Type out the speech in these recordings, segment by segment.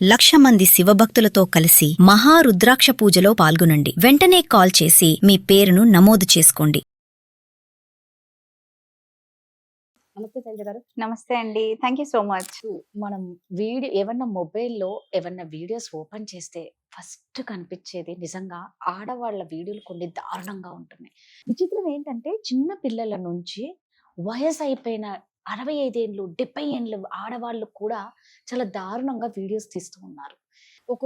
1,00,000 మంది శివభక్తులతో కలిసి మహారుద్రాక్ష పూజలో పాల్గొనండి. వెంటనే కాల్ చేసి మీ పేరును నమోదు చేసుకోండి. నమస్తే శైలజ గారు. నమస్తే అండి. Thank you so much. మనం ఏమన్నా మొబైల్లో ఏమన్నా వీడియోస్ ఓపెన్ చేస్తే ఫస్ట్ కనిపించేది నిజంగా ఆడవాళ్ళ వీడియోలు కొన్ని దారుణంగా ఉంటున్నాయి. విచిత్రం ఏంటంటే చిన్న పిల్లల నుంచి వయసు అయిపోయిన 65 ఏళ్ళు 70 ఏళ్ళు ఆడవాళ్ళు కూడా చాలా దారుణంగా వీడియోస్ తీస్తూ ఉన్నారు.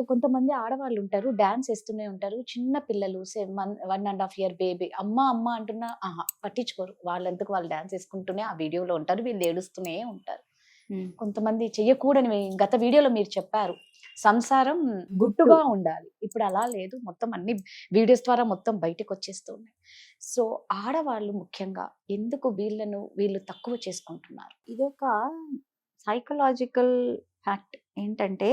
కొంతమంది ఆడవాళ్ళు ఉంటారు, డాన్స్ వేస్తూనే ఉంటారు. చిన్న పిల్లలు 1.5 year బేబీ అమ్మ అమ్మ అంటున్నా పట్టించుకోరు. వాళ్ళంతకు వాళ్ళు డాన్స్ వేసుకుంటూనే ఆ వీడియోలో ఉంటారు, వీళ్ళు ఏడుస్తూనే ఉంటారు. కొంతమంది చెయ్యకూడని గత వీడియోలో మీరు చెప్పారు సంసారం గుట్టుగా ఉండాలి. ఇప్పుడు అలా లేదు, మొత్తం అన్ని వీడియోస్ ద్వారా మొత్తం బయటకు వచ్చేస్తూ ఉన్నాయి. సో ఆడవాళ్ళు ముఖ్యంగా ఎందుకు వీళ్ళు తక్కువ చేసుకుంటున్నారు? ఇదొక సైకలాజికల్ ఫ్యాక్ట్. ఏంటంటే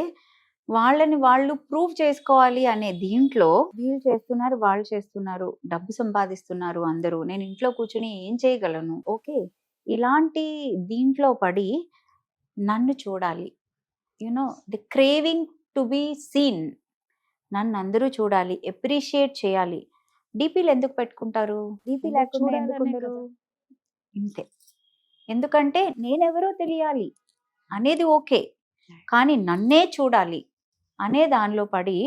వాళ్ళని వాళ్ళు ప్రూవ్ చేసుకోవాలి అనే దీంట్లో వీళ్ళు చేస్తున్నారు, వాళ్ళు చేస్తున్నారు, డబ్బు సంపాదిస్తున్నారు అందరూ, నేను ఇంట్లో కూర్చుని ఏం చేయగలను, ఓకే, ఇలాంటి దీంట్లో పడి నన్ను చూడాలి, you know the craving to be seen, నన్ను అందరూ చూడాలి, ఎప్రిషియేట్ చేయాలి. డీపీలు ఎందుకు పెట్టుకుంటారు? డీపీ లేకుండా ఎందుకు ఉండరు? ఇంతే. ఎందుకంటే నేనెవరో తెలియాలి అనేది ఓకే, కానీ నన్నే చూడాలి అనే దానిలో పడి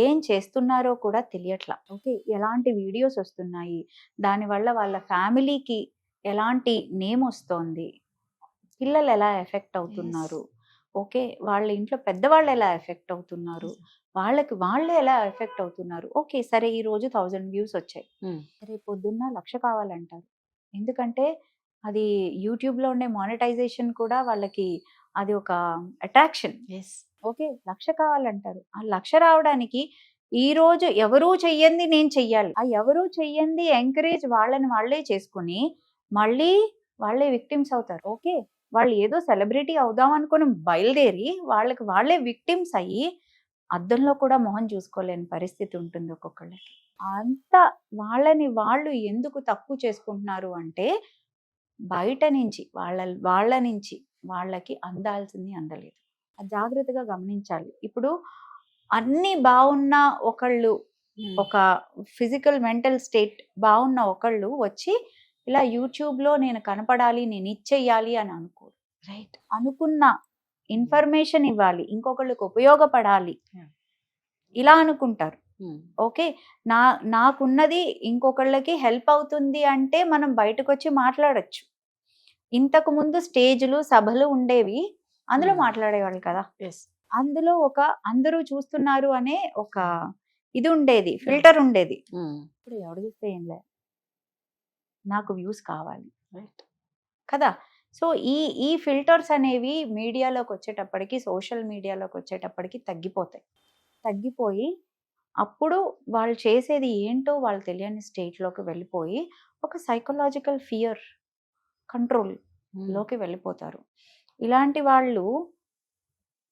ఏం చేస్తున్నారో కూడా తెలియట్లా. ఓకే, ఎలాంటి వీడియోస్ వస్తున్నాయి, దానివల్ల వాళ్ళ ఫ్యామిలీకి ఎలాంటి నేమ్ వస్తోంది, పిల్లలు ఎలా ఎఫెక్ట్ అవుతున్నారు, ఓకే, వాళ్ళ ఇంట్లో పెద్దవాళ్ళు ఎలా ఎఫెక్ట్ అవుతున్నారు, వాళ్ళే ఎలా ఎఫెక్ట్ అవుతున్నారు. ఓకే, సరే ఈ రోజు 1000 వ్యూస్ వచ్చాయి, రేపు పొద్దున్న 1,00,000 కావాలంటారు. ఎందుకంటే అది యూట్యూబ్లో ఉండే మానిటైజేషన్ కూడా వాళ్ళకి అది ఒక అట్రాక్షన్. ఓకే, 1,00,000 కావాలంటారు. ఆ 1,00,000 రావడానికి ఈ రోజు ఎవరూ చెయ్యంది నేను చెయ్యాలి. ఆ ఎవరూ చెయ్యంది ఎంకరేజ్ వాళ్ళని వాళ్ళే చేసుకుని మళ్ళీ వాళ్ళే విక్టిమ్స్ అవుతారు. ఓకే, వాళ్ళు ఏదో సెలబ్రిటీ అవుదాం అనుకుని బయలుదేరి వాళ్ళే విక్టిమ్స్ అయ్యి అద్దంలో కూడా మొహం చూసుకోలేని పరిస్థితి ఉంటుంది ఒక్కొక్కళ్ళకి. అంత వాళ్ళని వాళ్ళు ఎందుకు తక్కువ చేసుకుంటున్నారు అంటే బయట నుంచి వాళ్ళ నుంచి వాళ్ళకి అందాల్సింది అందలేదు. జాగ్రత్తగా గమనించాలి. ఇప్పుడు అన్ని బాగున్న ఒకళ్ళు, ఒక ఫిజికల్ మెంటల్ స్టేట్ బాగున్న ఒకళ్ళు వచ్చి ఇలా యూట్యూబ్లో నేను కనపడాలి, నేను ఇచ్చేయాలి అని అనుకోరు. రైట్, అనుకున్న ఇన్ఫర్మేషన్ ఇవ్వాలి, ఇంకొకళ్ళకి ఉపయోగపడాలి ఇలా అనుకుంటారు. ఓకే, నాకున్నది ఇంకొకళ్ళకి హెల్ప్ అవుతుంది అంటే మనం బయటకు వచ్చి మాట్లాడచ్చు. ఇంతకు ముందు స్టేజ్లు సభలు ఉండేవి, అందులో మాట్లాడేవాళ్ళు కదా. అందులో అందరూ చూస్తున్నారు అనే ఒక ఇది ఉండేది, ఫిల్టర్ ఉండేది. ఇప్పుడు ఎవడు చూస్తే ఏం లేదు, నాకు వ్యూస్ కావాలి కదా. సో ఈ ఫిల్టర్స్ అనేవి మీడియాలోకి వచ్చేటప్పటికి, సోషల్ మీడియాలోకి వచ్చేటప్పటికి తగ్గిపోయి అప్పుడు వాళ్ళు చేసేది ఏంటో వాళ్ళు తెలియని స్టేట్లోకి వెళ్ళిపోయి ఒక సైకలాజికల్ ఫియర్ కంట్రోల్ లోకి వెళ్ళిపోతారు. ఇలాంటి వాళ్ళు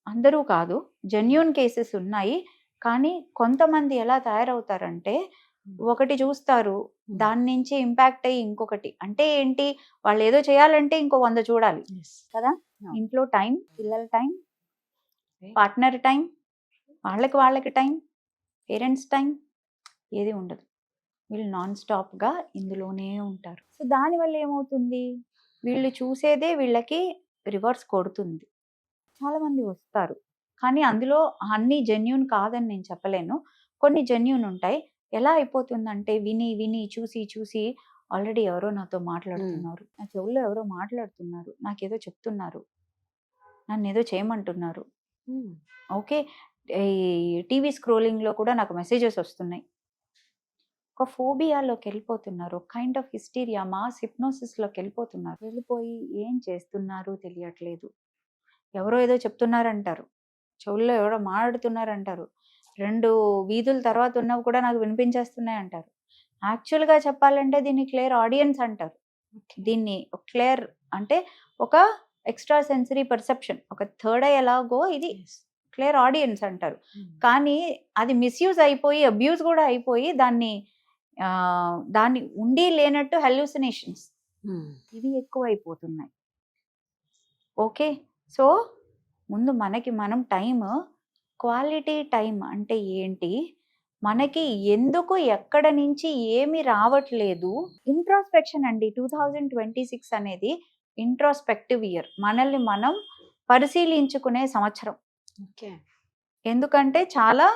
అందరూ కాదు, జెన్యూన్ కేసెస్ ఉన్నాయి. కానీ కొంతమంది ఎలా తయారవుతారంటే ఒకటి చూస్తారు, దాని నుంచి ఇంపాక్ట్ అయ్యి ఇంకొకటి. అంటే ఏంటి, వాళ్ళు ఏదో చేయాలంటే ఇంకో 100 చూడాలి కదా. ఇంట్లో టైం, పిల్లల టైం, పార్ట్నర్ టైం, వాళ్ళకి టైం, పేరెంట్స్ టైం ఏది ఉండదు. వీళ్ళు నాన్ స్టాప్గా ఇందులోనే ఉంటారు. సో దానివల్ల ఏమవుతుంది, వీళ్ళు చూసేదే వీళ్ళకి రివర్స్ కొడుతుంది. చాలామంది వస్తారు, కానీ అందులో అన్ని జెన్యూన్ కాదని నేను చెప్పలేను, కొన్ని జెన్యూన్ ఉంటాయి. ఎలా అయిపోతుందంటే విని చూసి ఆల్రెడీ ఎవరో నాతో మాట్లాడుతున్నారు, నా చెవుల్లో ఎవరో మాట్లాడుతున్నారు, నాకేదో చెప్తున్నారు, నన్ను ఏదో చేయమంటున్నారు. ఓకే, ఈ టీవీ స్క్రోలింగ్లో కూడా నాకు మెసేజెస్ వస్తున్నాయి. ఒక ఫోబియాలోకి వెళ్ళిపోతున్నారు, ఒక కైండ్ ఆఫ్ హిస్టీరియా, మాస్ హిప్నోసిస్లోకి వెళ్ళిపోయి ఏం చేస్తున్నారు తెలియట్లేదు. ఎవరో ఏదో చెప్తున్నారంటారు, చెవుల్లో ఎవరో మాట్లాడుతున్నారంటారు, 2 వీధుల తర్వాత ఉన్నవి కూడా నాకు వినిపించేస్తున్నాయి అంటారు. యాక్చువల్గా చెప్పాలంటే దీన్ని క్లియర్ ఆడియన్స్ అంటారు. దీన్ని క్లియర్ అంటే ఒక ఎక్స్ట్రా సెన్సరీ పర్సెప్షన్, ఒక థర్డ్ ఐ ఎలాగో ఇది క్లియర్ ఆడియన్స్ అంటారు. కానీ అది మిస్యూజ్ అయిపోయి అబ్యూజ్ కూడా అయిపోయి దాన్ని ఉండి లేనట్టు హెల్యూసినేషన్స్ ఇవి ఎక్కువ అయిపోతున్నాయి. ఓకే, సో ముందు మనం టైం క్వాలిటీ టైం అంటే ఏంటి? మనకి ఎందుకు ఎక్కడ నుంచి ఏమి రావట్లేదు? ఇంట్రోస్పెక్షన్ అండి. 2026 అనేది ఇంట్రోస్పెక్టివ్ ఇయర్. మనల్ని మనం పరిశీలించుకునే సంవత్సరం. ఓకే. ఎందుకంటే చాలా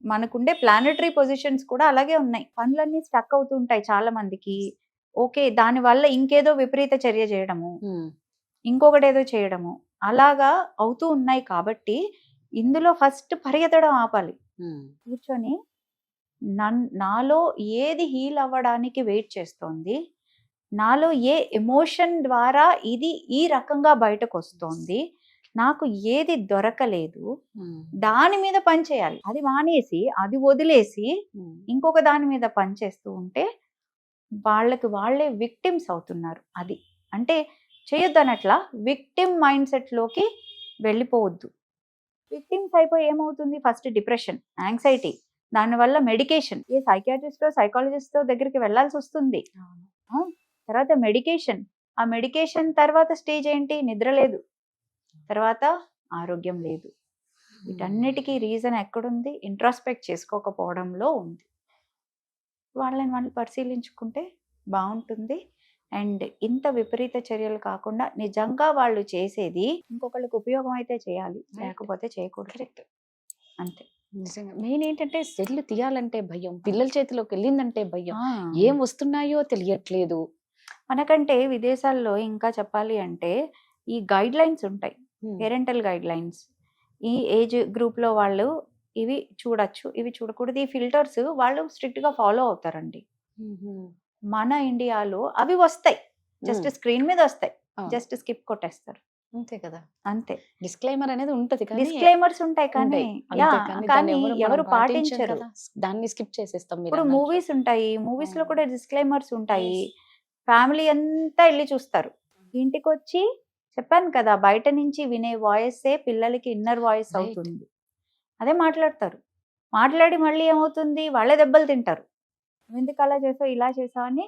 మనకుండే ప్లానెటరీ పొజిషన్స్ కూడా అలాగే ఉన్నాయి. పనులన్నీ స్టక్ అవుతుంటాయి చాలా మందికి. ఓకే. దానివల్ల ఇంకేదో విపరీత చర్య చేయడము, ఇంకొకటేదో చేయడము అలాగా అవుతూ ఉన్నాయి కాబట్టి ఇందులో ఫస్ట్ పరిగెత్తడం ఆపాలి. కూర్చొని నాలో ఏది హీల్ అవ్వడానికి వెయిట్ చేస్తోంది, నాలో ఏ ఎమోషన్ ద్వారా ఇది ఈ రకంగా బయటకు వస్తోంది, నాకు ఏది దొరకలేదు, దాని మీద పని చేయాలి. అది మానేసి అది వదిలేసి ఇంకొక దాని మీద పని చేస్తూ ఉంటే వాళ్ళకి వాళ్ళే విక్టిమ్స్ అవుతున్నారు. అది అంటే చేయొద్దనట్లా, విక్టిమ్ మైండ్ సెట్లోకి వెళ్ళిపోవద్దు. విక్టిమ్స్ అయిపోయి ఏమవుతుంది? ఫస్ట్ డిప్రెషన్, యాంగ్జైటీ, దానివల్ల మెడికేషన్, ఏ సైకియాట్రిస్టో సైకాలజిస్టో దగ్గరికి వెళ్ళాల్సి వస్తుంది. తర్వాత మెడికేషన్, ఆ మెడికేషన్ తర్వాత స్టేజ్ ఏంటి? నిద్ర లేదు, తర్వాత ఆరోగ్యం లేదు. వీటన్నిటికీ రీజన్ ఎక్కడుంది? ఇంట్రాస్పెక్ట్ చేసుకోకపోవడంలో ఉంది. వాళ్ళని వాళ్ళు పరిశీలించుకుంటే బాగుంటుంది. అండ్ ఇంత విపరీత చర్యలు కాకుండా నిజంగా వాళ్ళు చేసేది ఇంకొకళ్ళకి ఉపయోగం అయితే చేయాలి, లేకపోతే చేయకూడదు. కరెక్ట్. అంతే. నిజంగా మెయిన్ ఏంటంటే సెల్ తీయాలంటే భయం, పిల్లల చేతిలోకి వెళ్ళిందంటే భయం, ఏం వస్తున్నాయో తెలియట్లేదు. మనకంటే విదేశాల్లో ఇంకా చెప్పాలి అంటే ఈ గైడ్ లైన్స్ ఉంటాయి, పేరెంటల్ గైడ్ లైన్స్. ఈ ఏజ్ గ్రూప్ లో వాళ్ళు ఇవి చూడొచ్చు, ఇవి చూడకూడదు, ఈ ఫిల్టర్స్ వాళ్ళు స్ట్రిక్ట్ గా ఫాలో అవుతారండి. మన ఇండియాలో అవి వస్తాయి, జస్ట్ స్క్రీన్ మీద వస్తాయి, జస్ట్ స్కిప్ కొట్టేస్తారు. అంతే కదా. అంతే. డిస్క్లైమర్ అనేది ఉంటది, డిస్క్లైమర్స్ ఉంటాయి కానీ కానీ ఎవరు పాటించరు. దాన్ని స్కిప్ చేసేస్తాం. ఇప్పుడు మూవీస్ ఉంటాయి, మూవీస్ లో కూడా డిస్క్లైమర్స్ ఉంటాయి. ఫ్యామిలీ అంతా వెళ్ళి చూస్తారు. ఇంటికి వచ్చి చెప్పాను కదా, బయట నుంచి వినే వాయిసే పిల్లలకి ఇన్నర్ వాయిస్ అవుతుంది. అదే మాట్లాడతారు. మాట్లాడి మళ్ళీ ఏమవుతుంది? వాళ్ళే దెబ్బలు తింటారు. ఎందుకు అలా చేసావు, ఇలా చేసావు అని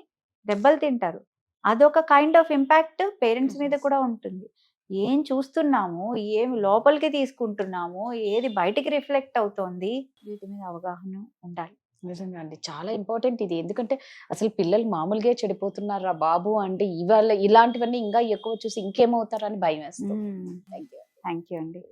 దెబ్బలు తింటారు. అదొక కైండ్ ఆఫ్ ఇంపాక్ట్ పేరెంట్స్ మీద కూడా ఉంటుంది. ఏం చూస్తున్నాము, ఏమి లోపలికి తీసుకుంటున్నాము, ఏది బయటికి రిఫ్లెక్ట్ అవుతోంది, వీటి మీద అవగాహన ఉండాలి. నిజంగా అండి, చాలా ఇంపార్టెంట్ ఇది. ఎందుకంటే అసలు పిల్లలు మామూలుగా చెడిపోతున్నారా బాబు అంటే ఇవాళ ఇలాంటివన్నీ ఇంకా ఎక్కువ చూసి ఇంకేమవుతారని భయం వేస్తుంది. థ్యాంక్ యూ అండి.